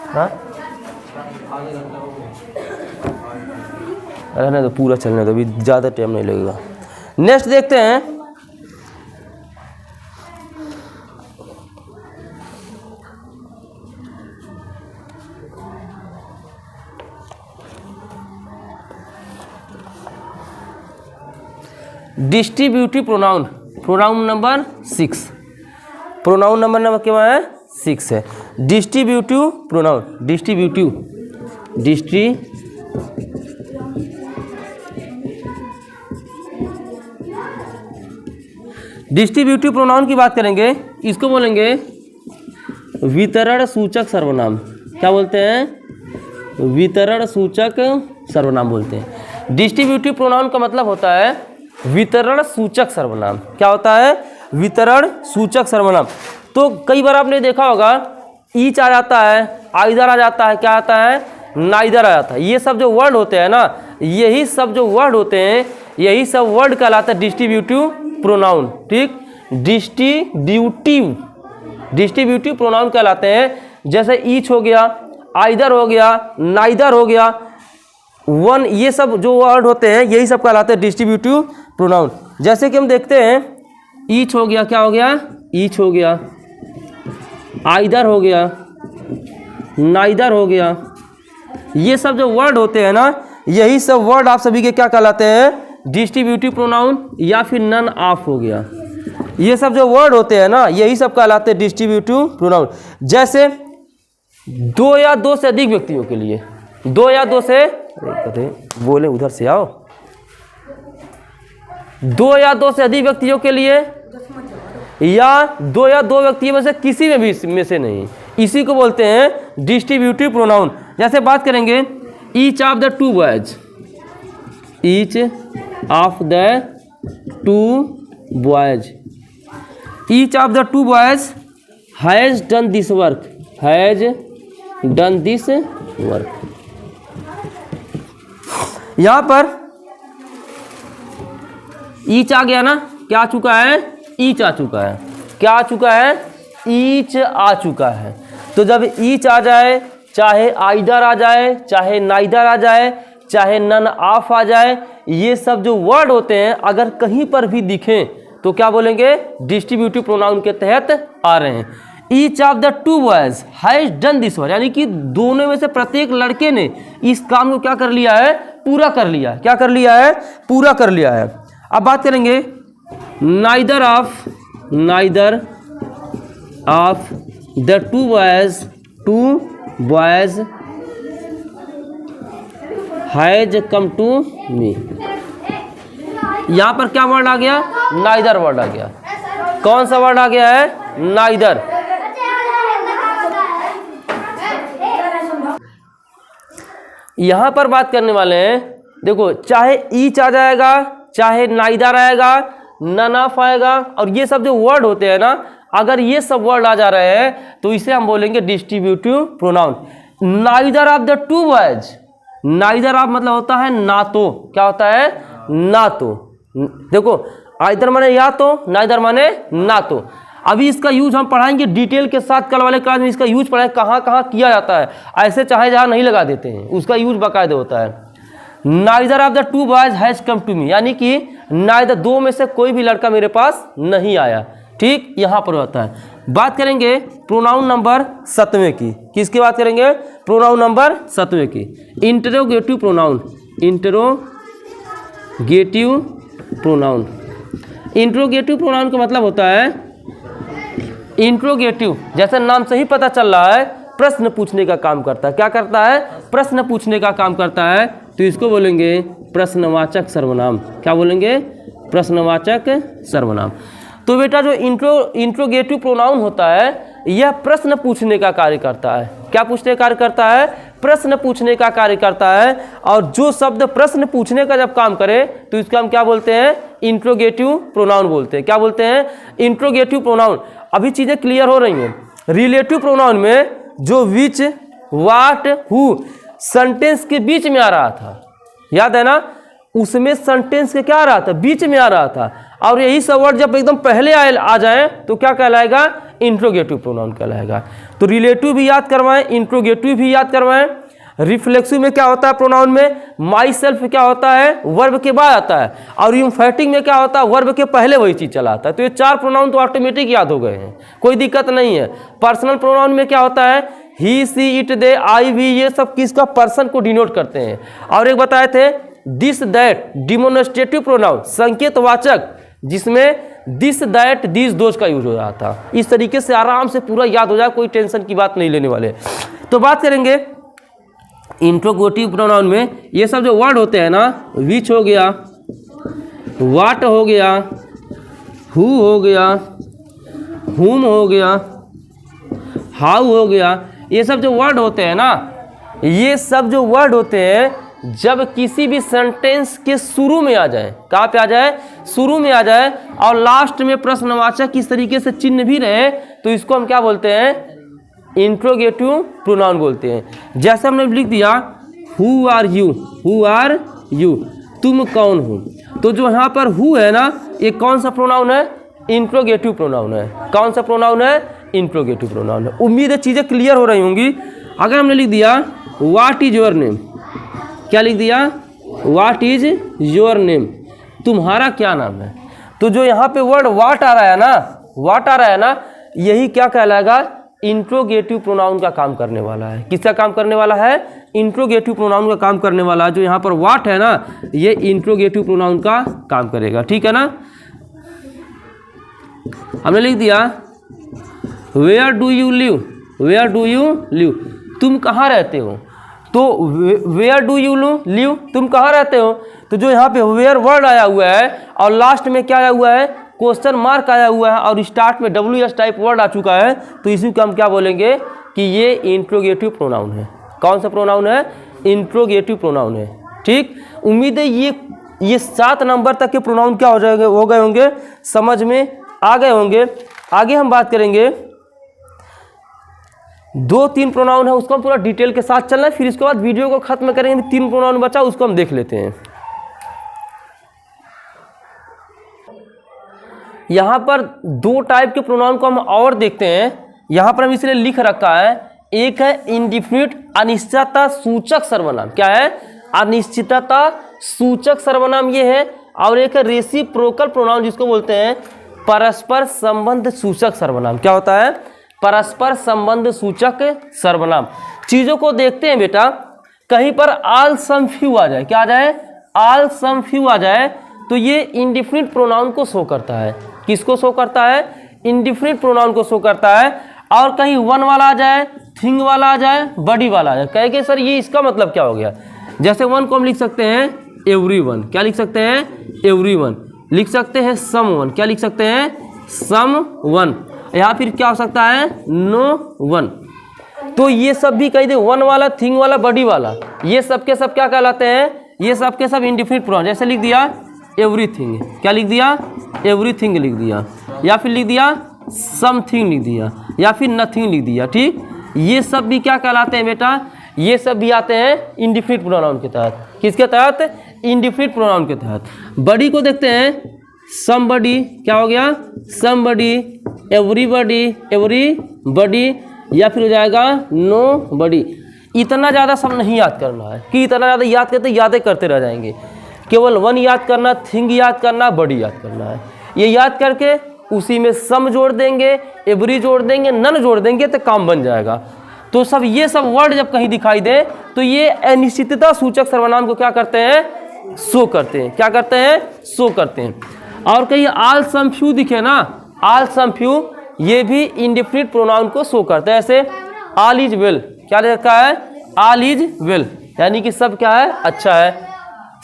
[SPEAKER 1] हाँ, रहने तो पूरा चलने दो, अभी ज़्यादा टाइम नहीं लगेगा। नेक्स्ट देखते हैं distributive pronoun, pronoun number 6। Pronoun number क्या है? 6 है। डिस्ट्रीब्यूटिव प्रोनाउन, डिस्ट्रीब्यूटिव प्रोनाउन की बात करेंगे। इसको बोलेंगे वितरण सूचक सर्वनाम। क्या बोलते हैं? वितरण सूचक सर्वनाम बोलते हैं। डिस्ट्रीब्यूटिव प्रोनाउन का मतलब होता है वितरण सूचक सर्वनाम। क्या होता है? वितरण सूचक सर्वनाम। तो कई बार आपने देखा होगा ईच आ जाता है, आइदर आ जाता है, क्या आता है? नाइदर आ जाता है। ये सब जो वर्ड होते हैं ना, यही सब जो वर्ड होते हैं, यही सब वर्ड कहलाता है डिस्ट्रीब्यूटिव प्रोनाउन। ठीक, डिस्ट्रीब्यूटिव प्रोनाउन कहलाते हैं। जैसे ईच हो गया, आइदर हो गया, नाइदर हो गया, वन, ये सब जो वर्ड होते हैं यही सब कहलाते हैं डिस्ट्रीब्यूटिव प्रोनाउन। जैसे कि हम देखते हैं ईच हो गया, क्या हो गया? ईच हो गया, आइदर हो गया, नाइदर हो गया, ये सब जो वर्ड होते हैं ना, यही सब वर्ड आप सभी के क्या कहलाते हैं? डिस्ट्रीब्यूटिव प्रोनाउन या फिर नन ऑफ हो गया। ये सब जो वर्ड होते हैं ना, यही सब कहलाते हैं डिस्ट्रीब्यूटिव प्रोनाउन। जैसे 2 या 2 से अधिक व्यक्तियों के लिए, 2 या 2 से, बोले उधर से आओ, दो या दो से अधिक व्यक्तियों के लिए, या दो या दो व्यक्तियों में से किसी में भी में से नहीं, इसी को बोलते हैं डिस्ट्रीब्यूटिव प्रोनाउन। जैसे बात करेंगे each of the two boys, each of the two boys, each of the two boys has done this work, has done this work. यहां पर ईच आ गया ना, क्या आ चुका है, ईच आ चुका है, क्या आ चुका है, ईच आ चुका है। तो जब ईच आ जाए, चाहे आइदर आ जाए, चाहे नाइदर आ जाए, चाहे नन ऑफ आ जाए, ये सब जो वर्ड होते हैं अगर कहीं पर भी दिखें तो क्या बोलेंगे, डिस्ट्रीब्यूटिव प्रोनाउन के तहत आ रहे हैं। Each of the two boys has done this work, यानी कि दोनों में से प्रत्येक लड़के ने इस काम को क्या कर लिया है, पूरा कर लिया है। क्या कर लिया है, पूरा कर लिया है। अब बात करेंगे neither of the two boys has come to me. यहां पर क्या वर्ड आ गया, नाइदर वर्ड आ गया। कौन सा वर्ड आ गया है, नाइदर। यहां पर बात करने वाले हैं, देखो चाहे ईच आ जाएगा, चाहे नाइदर आएगा, नन ऑफ आएगा, और ये सब जो वर्ड होते हैं ना, अगर ये सब वर्ड आ जा रहे हैं तो इसे हम बोलेंगे distributive pronoun. Neither of the two boys, neither of मतलब होता है ना तो, क्या होता है, ना तो। देखो आइदर माने या तो, नाइदर माने ना तो। अभी इसका यूज हम पढ़ाएंगे डिटेल के साथ, कल वाले क्लास में इसका यूज पढ़ाएंगे कहाँ कहाँ किया जाता है। ऐसे चाहे जहाँ नहीं लगा देते हैं, उसका यूज बाकायदे होता है। Neither of the two boys has come to me, यानी कि नाइदर, दो में से कोई भी लड़का मेरे पास नहीं आया। ठीक, यहाँ पर होता है। बात करेंगे प्रोनाउन नंबर 7वें की। किसकी बात करेंगे, प्रोनाउन नंबर 7वें की, interrogative pronoun. Interrogative pronoun, interrogative pronoun का मतलब होता है, इंट्रोगेटिव जैसे नाम से ही पता चल रहा है, प्रश्न पूछने का काम करता है। क्या करता है, प्रश्न पूछने का काम करता है। तो इसको बोलेंगे प्रश्नवाचक सर्वनाम। क्या बोलेंगे, प्रश्नवाचक सर्वनाम। तो बेटा जो इंट्रोगेटिव प्रोनाउन होता है, यह प्रश्न पूछने का कार्य करता है। क्या पूछने का कार्य करता है, प्रश्न पूछने का कार्य करता है। और जो शब्द प्रश्न पूछने का जब काम करे तो इसको हम क्या बोलते हैं, इंट्रोगेटिव प्रोनाउन बोलते हैं। क्या बोलते हैं, इंट्रोगेटिव प्रोनाउन। अभी चीजें क्लियर हो रही हैं। रिलेटिव प्रोनाउन में जो विच, व्हाट, हु सेंटेंस के बीच में आ रहा था, याद है ना, उसमें सेंटेंस के क्या आ रहा था, बीच में आ रहा था। और यही सब वर्ड जब एकदम पहले आ जाए तो क्या कहलाएगा, इंट्रोगेटिव प्रोनाउन कहलाएगा। तो रिलेटिव भी याद करवाएं, इंट्रोगेटिव भी याद करवाएं। रिफ्लेक्सिव में क्या होता है, प्रोनाउन में माई सेल्फ क्या होता है, वर्ब के बाद आता है। और एम्फैटिक में क्या होता है, वर्ब के पहले वही चीज चला आता है। तो ये चार प्रोनाउन तो ऑटोमेटिक याद हो गए हैं, कोई दिक्कत नहीं है। पर्सनल प्रोनाउन में क्या होता है, ही, she, it, they, I, we, ये सब किसका, पर्सन को डिनोट करते हैं। और एक बताए थे दिस, दैट, डिमोन्स्ट्रेटिव प्रोनाउन, संकेतवाचक, जिसमें दिस, दैट, दिस, दोज का यूज हो रहा था। इस तरीके से आराम से पूरा याद हो जाए, कोई टेंशन की बात नहीं लेने वाले। तो बात करेंगे इंट्रोगेटिव प्रोनाउन में ये सब जो वर्ड होते हैं ना, विच हो गया, व्हाट हो गया, हु हो गया, हुम हो गया, हाउ हो गया, ये सब जो वर्ड होते हैं ना, ये सब जो वर्ड होते हैं जब किसी भी सेंटेंस के शुरू में आ जाए, कहाँ पे आ जाए, शुरू में आ जाए, और लास्ट में प्रश्नवाचक इस तरीके से चिन्ह भी रहे, तो इसको हम क्या बोलते हैं, इंट्रोगेटिव प्रोनाउन बोलते हैं। जैसे हमने लिख दिया who are you, who are you, तुम कौन हो। तो जो यहाँ पर हु है ना, ये कौन सा प्रोनाउन है, इंट्रोगेटिव प्रोनाउन है। कौन सा प्रोनाउन है, इंट्रोगेटिव प्रोनाउन है। उम्मीद है चीज़ें क्लियर हो रही होंगी। अगर हमने लिख दिया व्हाट इज योर नेम, क्या लिख दिया, व्हाट इज योर नेम, तुम्हारा क्या नाम है। तो जो यहाँ पे वर्ड व्हाट आ रहा है ना, व्हाट आ रहा है ना, यही क्या कहलाएगा, इंट्रोगेटिव प्रोनाउन का काम करने वाला है। किसका काम करने वाला है, इंट्रोगेटिव प्रोनाउन का काम करने वाला है। जो यहाँ पर व्हाट है ना, ये इंट्रोगेटिव प्रोनाउन का काम करेगा। ठीक है ना। हमने लिख दिया where do you live, where do you live, तुम कहाँ रहते हो। तो वेयर डू यू लिव, तुम कहाँ रहते हो। तो जो यहाँ पे वेयर वर्ड आया हुआ है और लास्ट में क्या आया हुआ है, क्वेश्चन मार्क आया हुआ है और स्टार्ट में WS टाइप वर्ड आ चुका है, तो इसी को हम क्या बोलेंगे कि ये इंट्रोगेटिव प्रोनाउन है। कौन सा प्रोनाउन है? इंट्रोगेटिव प्रोनाउन है। ठीक, उम्मीद है ये 7 नंबर तक के प्रोनाउन क्या हो गए होंगे, समझ में आ गए होंगे। आगे हम बात करेंगे 2-3 प्रोनाउन है, उसको हम पूरा डिटेल के साथ चलना है, फिर इसके बाद वीडियो को खत्म करेंगे। 3 प्रोनाउन बचा, उसको हम देख लेते हैं। यहाँ पर 2 टाइप के प्रोनाउन को हम और देखते हैं। यहाँ पर हम इसलिए लिख रखा है, एक है इंडिफिनिट अनिश्चितता सूचक सर्वनाम। क्या है? अनिश्चितता सूचक सर्वनाम ये है। और एक है रेसिप्रोकल प्रोनाउन जिसको बोलते हैं परस्पर संबंध सूचक सर्वनाम। क्या होता है? परस्पर संबंध सूचक सर्वनाम। चीज़ों को देखते हैं बेटा, कहीं पर आल सम फ्यू आ जाए, क्या आ जाए? आल सम फ्यू आ जाए, तो ये इंडिफिनिट प्रोनाउन को शो करता है। किसको शो करता है? इंडिफिनिट प्रोनाउन को शो करता है। और कहीं वन वाला आ जाए, थिंग वाला आ जाए, बॉडी वाला आ जाए, कहे कि सर ये इसका मतलब क्या हो गया? जैसे वन को हम लिख सकते हैं एवरीवन। क्या लिख सकते हैं? एवरीवन। लिख सकते हैं समवन। क्या लिख सकते हैं? समवन। या फिर क्या हो सकता है? No one. तो ये सब भी कह दे, वन वाला, थिंग वाला, बॉडी वाला, ये सब के सब क्या कहलाते हैं? ये सब के सब इंडिफिनिट प्रोनाउन। जैसे लिख दिया एवरीथिंग। क्या लिख दिया? एवरीथिंग लिख दिया। या फिर लिख दिया समथिंग लिख दिया, या फिर नथिंग लिख दिया। ठीक, ये सब भी क्या कहलाते हैं बेटा? ये सब भी आते हैं इंडिफिनिट प्रोनाउन के तहत। किसके तहत? इंडिफिनिट प्रोनाउन के तहत। बॉडी को देखते हैं, समबडी। क्या हो गया? समबडी, एवरीबडी, एवरीबडी, या फिर हो जाएगा नो बडी। इतना ज़्यादा सब नहीं याद करना है कि इतना ज़्यादा याद करते यादें करते रह जाएंगे। केवल वन याद करना, थिंग याद करना, बडी याद करना है। ये याद करके उसी में सम जोड़ देंगे, एवरी जोड़ देंगे, नन जोड़ देंगे तो काम बन जाएगा। तो सब ये सब वर्ड जब कहीं दिखाई दे तो ये अनिश्चितता सूचक सर्वनाम को क्या करते हैं? शो करते हैं। क्या करते हैं? शो करते हैं। और कहीं आल सम फ्यू दिखे ना, आल सम फ्यू, ये भी इंडिफिनिट प्रोनाउन को शो करते हैं। ऐसे ऑल इज वेल। क्या लिखा है? ऑल इज वेल, यानी कि सब क्या है? अच्छा है।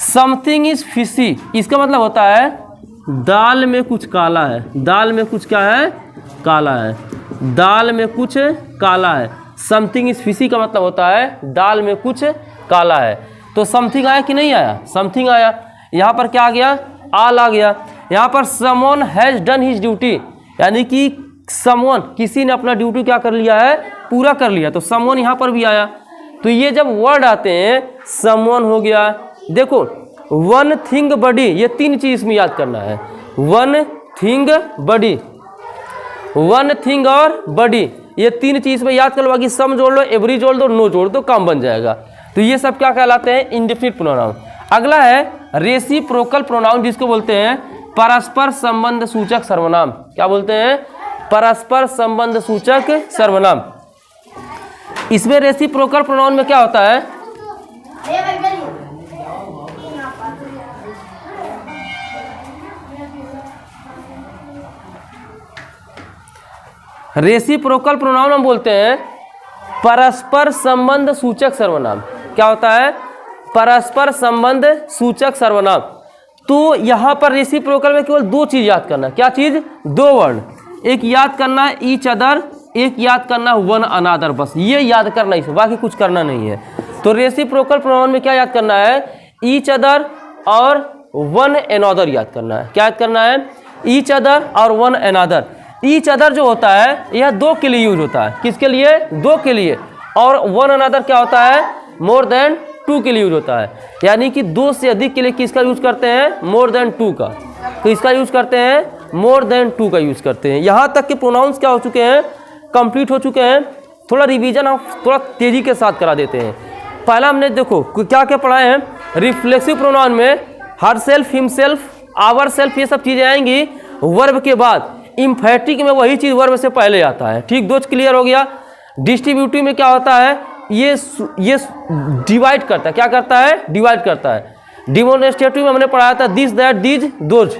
[SPEAKER 1] समथिंग इज फिशी, इसका मतलब होता है दाल में कुछ काला है। दाल में कुछ क्या है? काला है। दाल में कुछ काला है। समथिंग इज फिशी का मतलब होता है दाल में कुछ काला है। तो समथिंग आया कि नहीं आया? समथिंग आया। यहाँ पर क्या आ गया? आल आ गया। यहाँ पर someone has done his duty, यानी कि समवन, किसी ने अपना ड्यूटी क्या कर लिया है? पूरा कर लिया। तो समवन यहाँ पर भी आया। तो ये जब वर्ड आते हैं, समवन हो गया, देखो वन थिंग बडी, ये 3 चीज में याद करना है। वन थिंग बडी, वन थिंग और बडी, ये 3 चीज में याद कर लो। बाकी सम जोड़ लो, एवरी जोड़ दो, नो जोड़ दो, काम बन जाएगा। तो ये सब क्या कहलाते हैं? Indefinite pronoun. अगला है रेसिप्रोकल प्रोनाउन, जिसको बोलते हैं परस्पर संबंध सूचक सर्वनाम। क्या बोलते हैं? परस्पर संबंध सूचक सर्वनाम। इसमें रेसिप्रोकल प्रोनाउन में क्या होता है? रेसिप्रोकल प्रोनाउन हम बोलते हैं परस्पर संबंध सूचक सर्वनाम। क्या होता है? परस्पर संबंध सूचक सर्वनाम। तो यहाँ पर रेसिप्रोकल में केवल 2 चीज याद करना। क्या चीज? 2 वर्ड। एक याद करना है ईच अदर, एक याद करना वन अनादर। बस ये याद करना ही, बाकी कुछ करना नहीं है। तो रेसिप्रोकल प्रोनाउन में क्या याद करना है? ईच अदर और वन अनदर याद करना है। क्या याद करना है? ईच अदर और वन अनदर। ईच अदर जो होता है यह 2 के लिए यूज होता है। किसके लिए? 2 के लिए। और वन अनदर क्या होता है? मोर देन 2 के लिए यूज होता है। यानी कि 2 से अधिक के लिए किसका यूज करते हैं? मोर देन 2 का। तो इसका यूज करते हैं मोर देन 2 का यूज करते हैं। यहाँ तक के प्रोनाउंस क्या हो चुके हैं? कंप्लीट हो चुके हैं। थोड़ा रिवीजन हम थोड़ा तेजी के साथ करा देते हैं। पहला हमने देखो क्या क्या पढ़ाए हैं। रिफ्लेक्सिव प्रोनाउन में herself, himself, ourself, ये सब चीजें आएंगी वर्ब के बाद। इम्फैटिक में वही चीज वर्ब से पहले आता है। ठीक, 2 क्लियर हो गया। डिस्ट्रीब्यूटिव में क्या होता है? ये डिवाइड करता है। क्या करता है? डिवाइड करता है। डिमोन्स्ट्रेटिव में हमने पढ़ाया था this, that, these, those.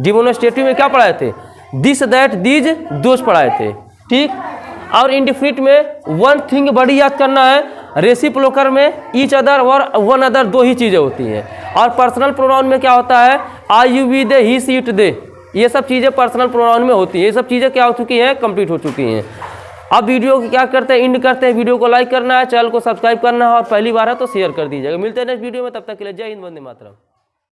[SPEAKER 1] Demonstrative में क्या पढ़ाए थे? दिस, दैट, दीज, दोज पढ़ाए थे। ठीक। और इंडिफिनिट में वन थिंग बड़ी याद करना है रेसिप्रोकल में ईच अदर और वन अदर 2 ही चीज़ें होती हैं। और पर्सनल प्रोनाउन में क्या होता है, I you we they he she it they, ये सब चीज़ें पर्सनल प्रोनाउन में होती हैं। ये सब चीज़ें क्या हो चुकी हैं, कंप्लीट हो चुकी हैं। अब वीडियो को क्या करते हैं, एंड करते हैं। वीडियो को लाइक करना है, चैनल को सब्सक्राइब करना है और पहली बार है तो शेयर कर दीजिएगा। मिलते हैं नेक्स्ट वीडियो में, तब तक के लिए जय हिंद, वंदे मातरम।